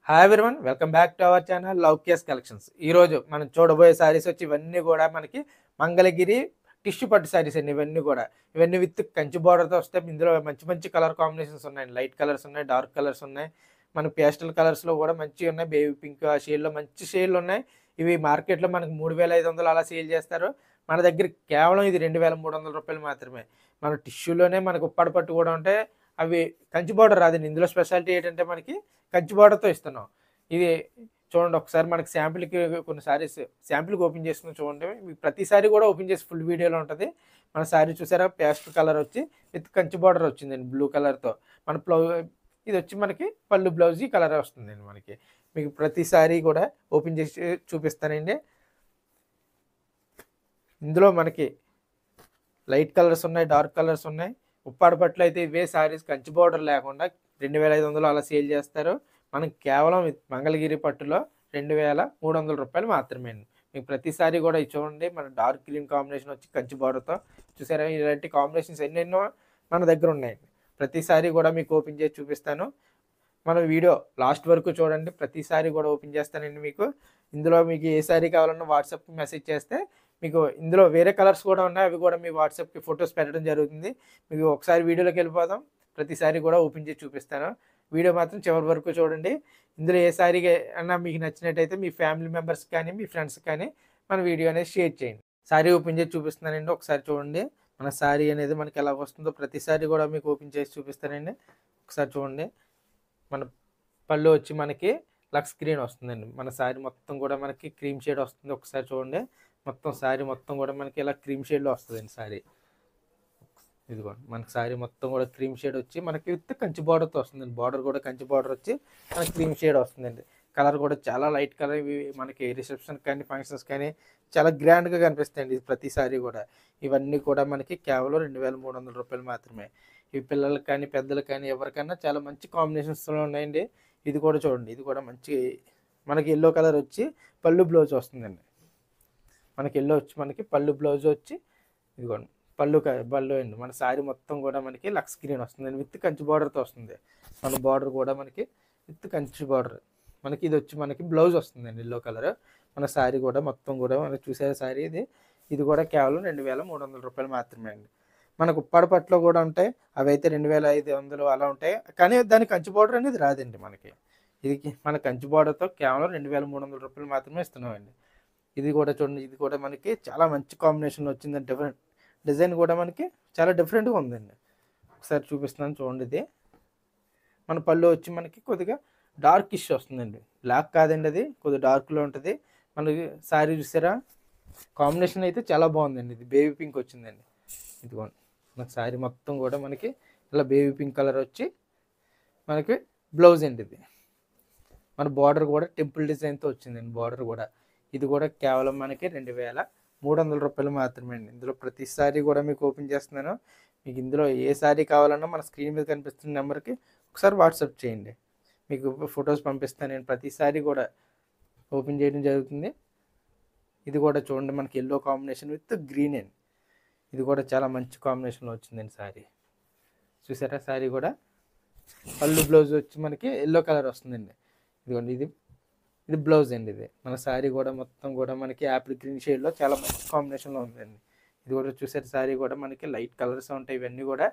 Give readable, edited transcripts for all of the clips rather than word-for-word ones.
Hi everyone, welcome back to our channel love case collections. ఈరోజు మనం చూడబోయే శారీస్ వచ్చి ఇవన్నీ కూడా మనకి మంగళగిరి టిష్యూ పట్టు శారీస్ అండి. ఇవన్నీ విత్ కంచి బార్డర్తో వస్తాయి. ఇందులో మంచి మంచి కలర్ కాంబినేషన్స్ ఉన్నాయి. లైట్ కలర్స్ ఉన్నాయి, డార్క్ కలర్స్ ఉన్నాయి, మన పేస్టల్ కలర్స్లో కూడా మంచిగా ఉన్నాయి. బేబీ పింక్ ఆ షేడ్లో మంచి షేడ్లు ఉన్నాయి. ఇవి మార్కెట్లో మనకు 3500 అలా సేల్ చేస్తారు. మన దగ్గర కేవలం ఇది 2300 రూపాయలు మాత్రమే. మన టిష్యూలోనే మనకు ఉప్పాడ పట్టు కూడా ఉంటాయి. అవి కంచి బార్డర్ రాదండి. ఇందులో స్పెషాలిటీ ఏంటంటే మనకి కంచి బార్డర్తో ఇస్తున్నాం. ఇది చూడండి ఒకసారి మనకి శాంపిల్కి కొన్ని సారీస్ శాంపిల్కి ఓపెన్ చేసుకుని చూడండి. మీకు ప్రతిసారి కూడా ఓపెన్ చేసి ఫుల్ వీడియోలో ఉంటుంది. మన శారీ చూసారా, పేస్ట్ కలర్ వచ్చి విత్ కంచి బార్డర్ వచ్చిందండి బ్లూ కలర్తో. మన ఇది వచ్చి మనకి పళ్ళు బ్లౌజ్ ఈ కలర్ వస్తుందండి. మీకు ప్రతిసారి కూడా ఓపెన్ చేసి చూపిస్తానండి. ఇందులో మనకి లైట్ కలర్స్ ఉన్నాయి, డార్క్ కలర్స్ ఉన్నాయి. ఉప్పాడ పట్లు అయితే ఇవే శారీస్ కంచి బార్డర్ లేకుండా 2500 అలా సేల్ చేస్తారు. మనకి కేవలం మంగళగిరి పట్టులో 2300 రూపాయలు మాత్రమే. మీకు ప్రతిసారి కూడా ఇది చూడండి, మన డార్క్ గ్రీన్ కాంబినేషన్ వచ్చి కంచి బార్డర్తో చూసారా. ఇలాంటి కాంబినేషన్స్ ఎన్నెన్నో మన దగ్గర ఉన్నాయండి. ప్రతిసారి కూడా మీకు ఓపెన్ చేసి చూపిస్తాను. మన వీడియో లాస్ట్ వరకు చూడండి. ప్రతిసారి కూడా ఓపెన్ చేస్తానండి. ఇందులో మీకు ఏ శారీ కావాలన్నా వాట్సాప్కి మెసేజ్ చేస్తే మీకు ఇందులో వేరే కలర్స్ కూడా ఉన్నాయి. అవి కూడా మీ వాట్సాప్కి ఫొటోస్ పెట్టడం జరుగుతుంది. మీకు ఒకసారి వీడియోలోకి వెళ్ళిపోదాం. ప్రతిసారి కూడా ఓపెన్ చేసి చూపిస్తాను. వీడియో మాత్రం చివరి వరకు చూడండి. ఇందులో ఏ శారీ అన్నా మీకు నచ్చినట్టయితే మీ ఫ్యామిలీ మెంబర్స్ కానీ మీ ఫ్రెండ్స్ కానీ మన వీడియో అనేది షేర్ చేయండి. శారీ ఓపెన్ చేసి చూపిస్తున్నానండి. ఒకసారి చూడండి మన శారీ అనేది మనకి ఎలా వస్తుందో. ప్రతిసారి కూడా మీకు ఓపెన్ చేసి చూపిస్తానండి. ఒకసారి చూడండి. మన పళ్ళు వచ్చి మనకి లక్స్ గ్రీన్ వస్తుందండి. మన శారీ మొత్తం కూడా మనకి క్రీమ్ షేడ్ వస్తుంది. ఒకసారి చూడండి, మొత్తం శారీ మొత్తం కూడా మనకి ఇలా క్రీమ్ షేడ్లో వస్తుందండి శారీ. ఇదిగోండి మనకి శారీ మొత్తం కూడా క్రీమ్ షేడ్ వచ్చి మనకి విత్ కంచి బార్డర్తో వస్తుందండి. బార్డర్ కూడా కంచి బార్డర్ వచ్చి మనకి క్రీమ్ షేడ్ వస్తుందండి. కలర్ కూడా చాలా లైట్ కలర్. ఇవి మనకి రిసెప్షన్ కానీ ఫంక్షన్స్ కానీ చాలా గ్రాండ్గా కనిపిస్తాయండి ప్రతిసారి కూడా. ఇవన్నీ కూడా మనకి కేవలం 2300 రూపాయలు మాత్రమే. ఇవి పిల్లలకి కానీ పెద్దలకు కానీ ఎవరికైనా చాలా మంచి కాంబినేషన్స్లో ఉన్నాయండి. ఇది కూడా చూడండి, ఇది కూడా మంచి మనకి ఎల్లో కలర్ వచ్చి పళ్ళు బ్లౌజ్ వస్తుందండి. మనకి ఎల్లో వచ్చి మనకి పళ్ళు బ్లౌజ్ వచ్చి ఇదిగోండి పళ్ళు అండి. మన శారీ మొత్తం కూడా మనకి లక్స్ గ్రీన్ వస్తుందండి. విత్ కంచి బార్డర్తో వస్తుంది. మన బార్డర్ కూడా మనకి విత్ కంచి బార్డర్. మనకి ఇది వచ్చి మనకి బ్లౌజ్ వస్తుందండి ఎల్లో కలర్. మన శారీ కూడా మొత్తం కూడా మనకి చూసే శారీ ఇది కూడా కేవలం 2300 రూపాయలు మాత్రమే అండి. మనకు ఉప్పాడ పట్టులో కూడా ఉంటాయి. అవి అయితే 2500 అలా ఉంటాయి. కానీ దాని కంచి బార్డర్ అనేది రాదండి మనకి. ఇది మన కంచి బార్డర్తో కేవలం 2300 రూపాయలు మాత్రమే ఇస్తున్నామండి. ఇది కూడా చూడండి, ఇది కూడా మనకి చాలా మంచి కాంబినేషన్లో వచ్చిందండి. డిఫరెంట్ డిజైన్ కూడా మనకి చాలా డిఫరెంట్గా ఉందండి. ఒకసారి చూపిస్తున్నాను చూడండి. ఇది మన పళ్ళు వచ్చి మనకి కొద్దిగా డార్క్ ఇష్యూ వస్తుందండి. బ్లాక్ కాదండి, అది కొద్దిగా డార్క్లో ఉంటుంది. మనకి శారీ చూసారా, కాంబినేషన్ అయితే చాలా బాగుందండి. ఇది బేబీ పింక్ వచ్చిందండి. ఇదిగోండి మన శారీ మొత్తం కూడా మనకి ఇలా బేబీ పింక్ కలర్ వచ్చి మనకి బ్లౌజ్ అండి. ఇది మన బార్డర్ కూడా టెంపుల్ డిజైన్తో వచ్చిందండి బార్డర్ కూడా. ఇది కూడా కేవలం మనకి 2300 రూపాయలు మాత్రమే అండి. ఇందులో ప్రతిసారి కూడా మీకు ఓపెన్ చేస్తున్నాను. మీకు ఇందులో ఏ శారీ కావాలన్నా మన స్క్రీన్ మీద కనిపిస్తున్న నెంబర్కి ఒకసారి వాట్సాప్ చేయండి. మీకు ఫొటోస్ పంపిస్తాను నేను. ప్రతిసారి కూడా ఓపెన్ చేయడం జరుగుతుంది. ఇది కూడా చూడండి మనకి ఎల్లో కాంబినేషన్ విత్ గ్రీన్ అండి. ఇది కూడా చాలా మంచి కాంబినేషన్లో వచ్చిందండి శారీ. చూసారా, శారీ కూడా పళ్ళు బ్లౌజ్ వచ్చి మనకి ఎల్లో కలర్ వస్తుందండి. ఇదిగోండి ఇది బ్లౌజ్ అండి. ఇది మన శారీ కూడా మొత్తం కూడా మనకి యాపిల్ గ్రీన్ షేడ్లో చాలా మంచి కాంబినేషన్లో ఉందండి. ఇది కూడా చూసారు, శారీ కూడా మనకి లైట్ కలర్స్ ఉంటాయి. ఇవన్నీ కూడా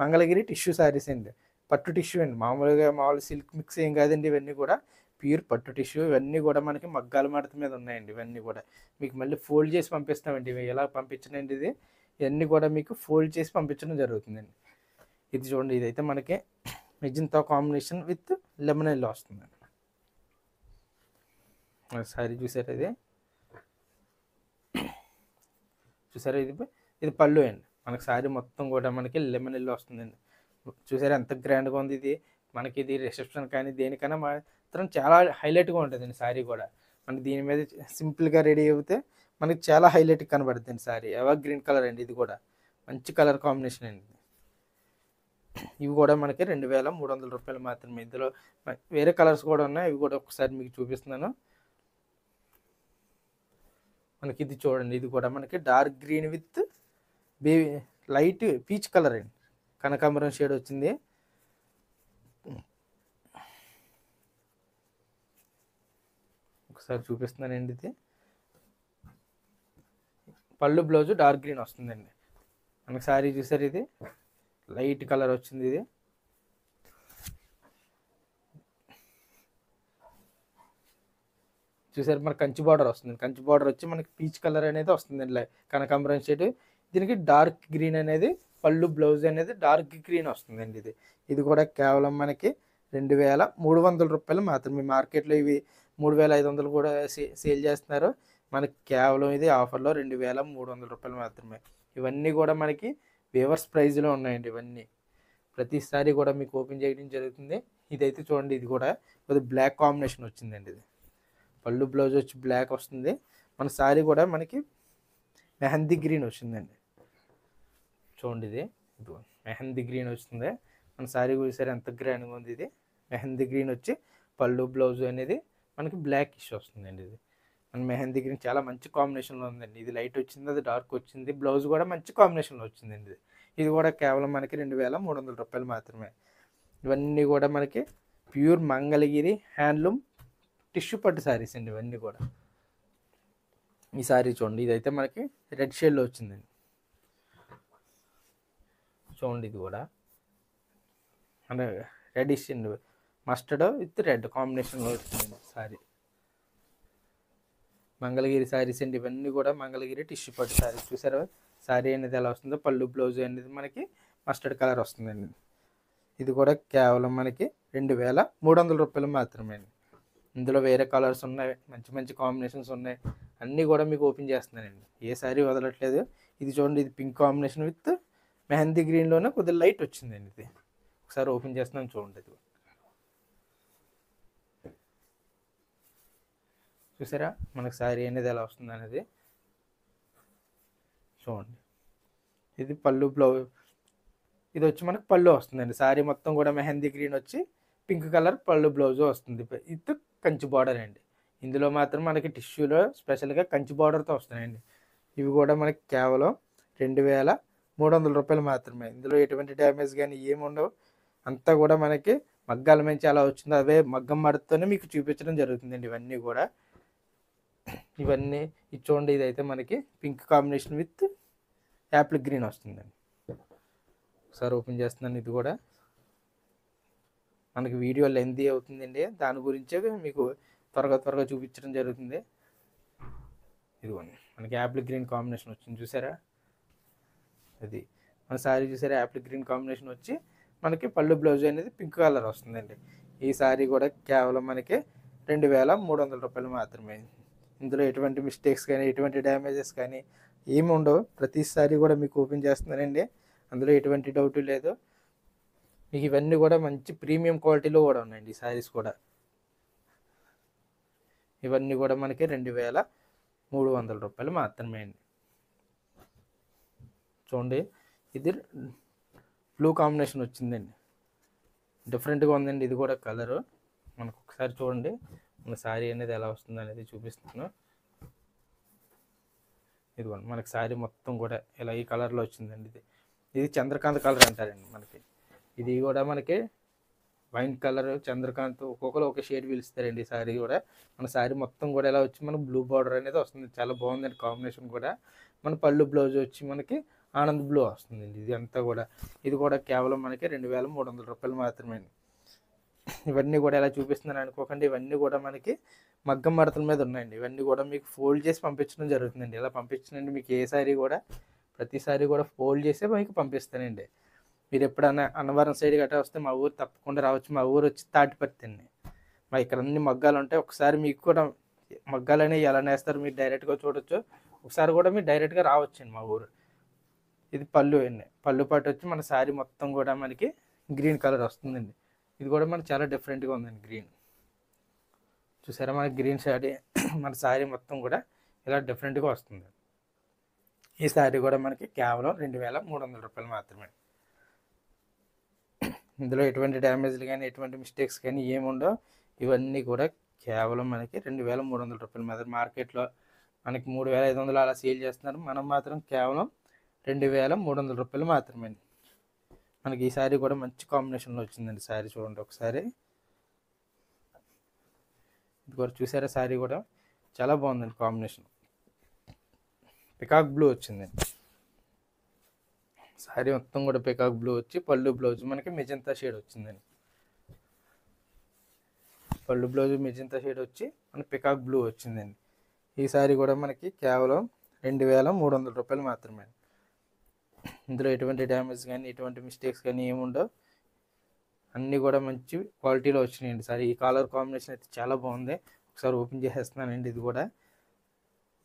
మంగళగిరి టిష్యూ శారీస్ అండి. పట్టు టిష్యూ అండి. మామూలు సిల్క్ మిక్స్ ఏం కాదండి. ఇవన్నీ కూడా ప్యూర్ పట్టు టిష్యూ. ఇవన్నీ కూడా మనకి మగ్గాల మడత మీద ఉన్నాయండి. ఇవన్నీ కూడా మీకు మళ్ళీ ఫోల్డ్ చేసి పంపిస్తామండి. ఇవి ఎలా పంపించనండి, ఇవన్నీ కూడా మీకు ఫోల్డ్ చేసి పంపించడం జరుగుతుందండి. ఇది చూడండి, ఇదైతే మనకి magenta combination with lemon yellow వస్తుందండి. శారీ చూసారా, చూసారా, ఇది పళ్ళు అండి. మనకి శారీ మొత్తం కూడా మనకి లెమన్ ఎల్లో వస్తుందండి. చూసారా ఎంత గ్రాండ్గా ఉంది. ఇది రిసెప్షన్ కానీ దేనికైనా మాత్రం చాలా హైలైట్గా ఉంటుందండి శారీ కూడా. మనకి దీని మీద సింపుల్గా రెడీ అయితే మనకి చాలా హైలైట్గా కనబడుతుంది శారీ. ఎవర్ గ్రీన్ కలర్ అండి. ఇది కూడా మంచి కలర్ కాంబినేషన్ అండి. ఇవి కూడా మనకి 2300 రూపాయలు మాత్రమే. ఇందులో వేరే కలర్స్ కూడా ఉన్నాయి. ఇవి కూడా ఒకసారి మీకు చూపిస్తున్నాను. మనకి ఇది చూడండి, ఇది కూడా మనకి dark green with baby light peach colour అండి. కనకాంబరం షేడ్ వచ్చింది. ఒకసారి చూపిస్తున్నానండి. ఇది పళ్ళు బ్లౌజ్ డార్క్ గ్రీన్ వస్తుందండి. మనకి శారీ చూసారు, ఇది లైట్ కలర్ వచ్చింది. ఇది చూసారు, మనకి కంచి బార్డర్ వస్తుంది. కంచి బార్డర్ వచ్చి మనకి పీచ్ కలర్ అనేది వస్తుందండి, కనకాంబరం షేడ్. దీనికి డార్క్ గ్రీన్ అనేది పళ్ళు బ్లౌజ్ అనేది డార్క్ గ్రీన్ వస్తుందండి. ఇది కూడా కేవలం మనకి 2300 రూపాయలు మాత్రమే. మార్కెట్లో ఇవి 3500 కూడా సేల్ చేస్తున్నారు. మనకి కేవలం ఇది ఆఫర్లో 2300 రూపాయలు మాత్రమే. ఇవన్నీ కూడా మనకి వేవర్స్ ప్రైజ్లో ఉన్నాయండి. ఇవన్నీ ప్రతిసారి కూడా మీకు ఓపెన్ చేయడం జరుగుతుంది. ఇదైతే చూడండి, ఇది కూడా కొద్దిగా బ్లాక్ కాంబినేషన్ వచ్చిందండి. ఇది పళ్ళు బ్లౌజ్ వచ్చి బ్లాక్ వస్తుంది. మన శారీ కూడా మనకి మెహందీ గ్రీన్ వచ్చిందండి. చూడండి, ఇది మెహందీ గ్రీన్ వస్తుంది. మన శారీ చూసారు ఎంత గ్రాండ్గా ఉంది. ఇది మెహందీ గ్రీన్ వచ్చి పళ్ళు బ్లౌజ్ అనేది మనకి బ్లాక్ ఇష్యూ వస్తుందండి. ఇది మన మెహందీ గ్రీన్ చాలా మంచి కాంబినేషన్లో ఉందండి. ఇది లైట్ వచ్చింది, అది డార్క్ వచ్చింది. బ్లౌజ్ కూడా మంచి కాంబినేషన్లో వచ్చిందండి. ఇది కూడా కేవలం మనకి 2300 రూపాయలు మాత్రమే. ఇవన్నీ కూడా మనకి ప్యూర్ మంగళగిరి హ్యాండ్లూమ్ టిష్యూ పట్టు శారీస్ అండి. ఇవన్నీ కూడా ఈ శారీ చూడండి, ఇదైతే మనకి రెడ్ షేడ్లో వచ్చిందండి. చూడండి, ఇది కూడా అంటే రెడిష్ అండి, మస్టర్డ్ విత్ రెడ్ కాంబినేషన్లో వచ్చిందండి శారీ. మంగళగిరి శారీస్ అండి. ఇవన్నీ కూడా మంగళగిరి టిష్యూ పట్టు శారీస్. చూసారా శారీ అనేది ఎలా వస్తుందో. పళ్ళు బ్లౌజ్ అనేది మనకి మస్టర్డ్ కలర్ వస్తుందండి. ఇది కూడా కేవలం మనకి 2300 రూపాయలు మాత్రమే. ఇందులో వేరే కలర్స్ ఉన్నాయి, మంచి మంచి కాంబినేషన్స్ ఉన్నాయి. అన్నీ కూడా మీకు ఓపెన్ చేస్తున్నానండి, ఏ శారీ వదలట్లేదు. ఇది చూడండి, ఇది పింక్ కాంబినేషన్ విత్ మెహందీ గ్రీన్లోనే కొద్దిగా లైట్ వచ్చిందండి. ఇది ఒకసారి ఓపెన్ చేస్తున్నాను చూడండి. ఇది చూసారా మనకు శారీ అనేది ఎలా వస్తుంది అనేది చూడండి. ఇది పళ్ళు బ్లౌజ్, ఇది వచ్చి మనకు పళ్ళు వస్తుందండి. శారీ మొత్తం కూడా మెహందీ గ్రీన్ వచ్చి పింక్ కలర్ పళ్ళు బ్లౌజ్ వస్తుంది. ఇది కంచి బార్డర్ అండి. ఇందులో మాత్రం మనకి టిష్యూలో స్పెషల్గా కంచి బార్డర్తో వస్తున్నాయండి. ఇవి కూడా మనకి కేవలం 2300 రూపాయలు మాత్రమే. ఇందులో ఎటువంటి డ్యామేజ్ కానీ ఏముండవు. అంతా కూడా మనకి మగ్గాల నుంచి ఎలా వచ్చిందో అవే మగ్గం మడతతోనే మీకు చూపించడం జరుగుతుందండి. ఇవన్నీ కూడా ఇవన్నీ ఇది చూడండి, ఇదైతే మనకి pink combination with Apple green వస్తుందండి. ఒకసారి ఓపెన్ చేస్తున్నాను. ఇది కూడా మనకి వీడియో లెంతీ అవుతుందండి, దాని గురించే మీకు త్వరగా చూపించడం జరుగుతుంది. ఇదిగోండి, మనకి యాపిల్ గ్రీన్ కాంబినేషన్ వచ్చింది. చూసారా, అది మన శారీ చూసారా, యాపిల్ గ్రీన్ కాంబినేషన్ వచ్చి మనకి పళ్ళు బ్లౌజ్ అనేది పింక్ కలర్ వస్తుందండి. ఈ శారీ కూడా కేవలం మనకి 2300 రూపాయలు మాత్రమే. ఇందులో ఎటువంటి మిస్టేక్స్ కానీ ఎటువంటి డ్యామేజెస్ కానీ ఏమి ఉండవు. ప్రతిసారి కూడా మీకు ఓపెన్ చేస్తున్నానండి, అందులో ఎటువంటి డౌట్ లేదు. మీకు ఇవన్నీ కూడా మంచి ప్రీమియం క్వాలిటీలో కూడా ఉన్నాయండి. ఈ శారీస్ కూడా ఇవన్నీ కూడా మనకి 2300 రూపాయలు మాత్రమే అండి. చూడండి, ఇది బ్లూ కాంబినేషన్ వచ్చిందండి, డిఫరెంట్గా ఉందండి. ఇది కూడా కలరు మనకు ఒకసారి చూడండి, మన శారీ అనేది ఎలా వస్తుంది అనేది చూపిస్తున్నాను. ఇదిగోండి, మనకి శారీ మొత్తం కూడా ఇలా ఈ కలర్లో వచ్చిందండి. ఇది చంద్రకాంత్ కలర్ అంటారండి మనకి. ఇది కూడా మనకి వైన్ కలర్ చంద్రకాంత్ ఒక్కొక్కరు ఒక షేడ్ పిలుస్తారండి. ఈ శారీ కూడా మన శారీ మొత్తం కూడా ఎలా వచ్చి మనకు బ్లూ బార్డర్ అనేది వస్తుంది. చాలా బాగుందండి కాంబినేషన్ కూడా. మన పళ్ళు బ్లౌజ్ వచ్చి మనకి ఆనంద్ బ్లూ వస్తుందండి. ఇది అంతా కూడా ఇది కూడా కేవలం మనకి 2300 రూపాయలు మాత్రమే. ఇవన్నీ కూడా ఎలా చూపిస్తున్నాను అనుకోకండి, ఇవన్నీ కూడా మనకి మగ్గం మడతల మీద ఉన్నాయండి. ఇవన్నీ కూడా మీకు ఫోల్డ్ చేసి పంపించడం జరుగుతుందండి. ఇలా పంపించనండి, మీకు ఏ శారీ కూడా ప్రతిసారి కూడా ఫోల్డ్ చేసే మీకు పంపిస్తానండి. మీరు ఎప్పుడన్నా అన్నవరం సైడ్ గట్రా వస్తే మా ఊరు తప్పకుండా రావచ్చు. మా ఊరు వచ్చి తాటిపర్తి అండి. మా ఇక్కడ అన్ని మగ్గాలు ఉంటాయి. ఒకసారి మీకు కూడా మగ్గాలని ఎలా నేస్తారు మీరు డైరెక్ట్గా చూడొచ్చు. ఒకసారి కూడా మీరు డైరెక్ట్గా రావచ్చండి మా ఊరు. ఇది పళ్ళు అండి, పళ్ళు పాటు వచ్చి మన శారీ మొత్తం కూడా మనకి గ్రీన్ కలర్ వస్తుందండి. ఇది కూడా మనకి చాలా డిఫరెంట్గా ఉందండి గ్రీన్. చూసారా, మన గ్రీన్ శారీ మన శారీ మొత్తం కూడా ఇలా డిఫరెంట్గా వస్తుంది. ఈ శారీ కూడా మనకి కేవలం 2300 రూపాయలు మాత్రమే. ఇందులో ఎటువంటి డ్యామేజ్లు కానీ ఎటువంటి మిస్టేక్స్ కానీ ఏముండవు. ఇవన్నీ కూడా కేవలం మనకి 2300 రూపాయలు మాత్రం. మార్కెట్లో మనకి 3500 అలా సేల్ చేస్తున్నారు, మనం మాత్రం కేవలం 2300 రూపాయలు మాత్రమే. మనకి ఈ శారీ కూడా మంచి కాంబినేషన్లో వచ్చిందండి. శారీ చూడండి ఒకసారి, ఇది కూడా చూసారా, శారీ కూడా చాలా బాగుందండి కాంబినేషన్. పికాక్ బ్లూ వచ్చిందండి శారీ మొత్తం కూడా. పికాక్ బ్లూ వచ్చి పళ్ళు బ్లౌజ్ మనకి మెజంతా షేడ్ వచ్చిందండి. పళ్ళు బ్లౌజ్ మెజంతా షేడ్ వచ్చి మన పికాక్ బ్లూ వచ్చిందండి. ఈ శారీ కూడా మనకి కేవలం 2300 రూపాయలు మాత్రమే. ఇందులో ఎటువంటి డ్యామేజ్ కానీ ఎటువంటి మిస్టేక్స్ కానీ ఏముండవు. అన్నీ కూడా మంచి క్వాలిటీలో వచ్చినాయండి సార్. ఈ కలర్ కాంబినేషన్ అయితే చాలా బాగుంది. ఒకసారి ఓపెన్ చేసేస్తున్నానండి. ఇది కూడా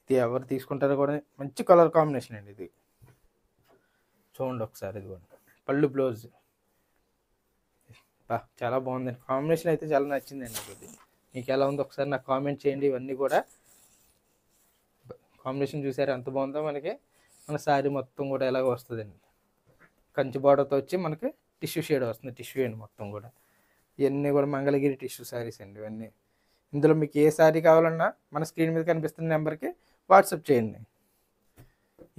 ఇది ఎవరు తీసుకుంటారో కూడా మంచి కలర్ కాంబినేషన్ అండి. ఇది చూడండి ఒకసారి. ఇది కూడా పళ్ళు బ్లౌజ్ చాలా బాగుందండి. కాంబినేషన్ అయితే చాలా నచ్చిందండి నాకు. ఇది మీకు ఎలా ఉందో ఒకసారి నాకు కామెంట్ చేయండి. ఇవన్నీ కూడా కాంబినేషన్ చూసారు ఎంత బాగుందో. మనకి మన శారీ మొత్తం కూడా ఎలాగ వస్తుందండి. కంచి బార్డర్తో వచ్చి మనకి టిష్యూ షేడ్ వస్తుంది. టిష్యూ అండి మొత్తం కూడా. ఇవన్నీ కూడా మంగళగిరి టిష్యూ శారీస్ అండి ఇవన్నీ. ఇందులో మీకు ఏ శారీ కావాలన్నా మన స్క్రీన్ మీద కనిపిస్తున్న నెంబర్కి వాట్సాప్ చేయండి.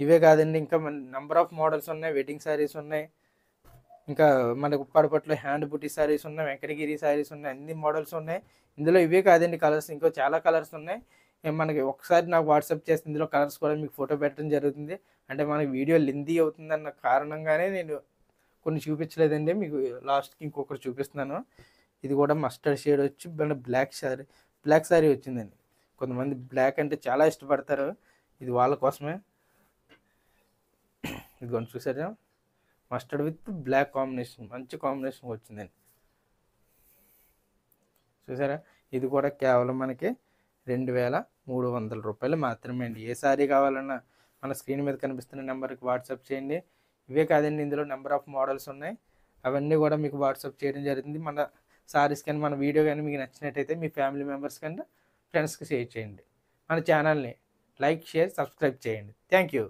ఇవే కాదండి, ఇంకా మన నెంబర్ ఆఫ్ మోడల్స్ ఉన్నాయి. వెడ్డింగ్ శారీస్ ఉన్నాయి, ఇంకా మనకు ఉప్పాడపట్లో హ్యాండ్ బుటీ శారీస్ ఉన్నాయి, వెంకటగిరి శారీస్ ఉన్నాయి, అన్ని మోడల్స్ ఉన్నాయి. ఇందులో ఇవే కాదండి కలర్స్, ఇంకో చాలా కలర్స్ ఉన్నాయి. మనకి ఒకసారి నాకు వాట్సాప్ చేస్తే ఇందులో కలర్స్ కూడా మీకు ఫోటో పెట్టడం జరుగుతుంది. అంటే మనకి వీడియో లెందీ అవుతుందన్న కారణంగానే నేను కొన్ని చూపించలేదండి. మీకు లాస్ట్కి ఇంకొకటి చూపిస్తున్నాను. ఇది కూడా మస్టర్డ్ షేడ్ వచ్చి మన బ్లాక్ శారీ వచ్చిందండి. కొంతమంది బ్లాక్ అంటే చాలా ఇష్టపడతారు. ఇది వాళ్ళ కోసమే. ఇది కొన్ని చూసారా, మస్టర్డ్ విత్ బ్లాక్ కాంబినేషన్, మంచి కాంబినేషన్ వచ్చిందండి. చూసారా, ఇది కూడా కేవలం మనకి 2300 రూపాయలు మాత్రమే అండి. ఏ శారీ కావాలన్నా మన స్క్రీన్ మీద కనిపిస్తున్న నెంబర్కి వాట్సాప్ చేయండి. ఇవే కాదండి, ఇందులో నెంబర్ ఆఫ్ మోడల్స్ ఉన్నాయి. అవన్నీ కూడా మీకు వాట్సాప్ చేయడం జరుగుతుంది. మన శారీస్ కానీ మన వీడియో కానీ మీకు నచ్చినట్టయితే మీ ఫ్యామిలీ మెంబర్స్ కన్నా ఫ్రెండ్స్కి షేర్ చేయండి. మన ఛానల్ని లైక్, షేర్, సబ్స్క్రైబ్ చేయండి. Thank you.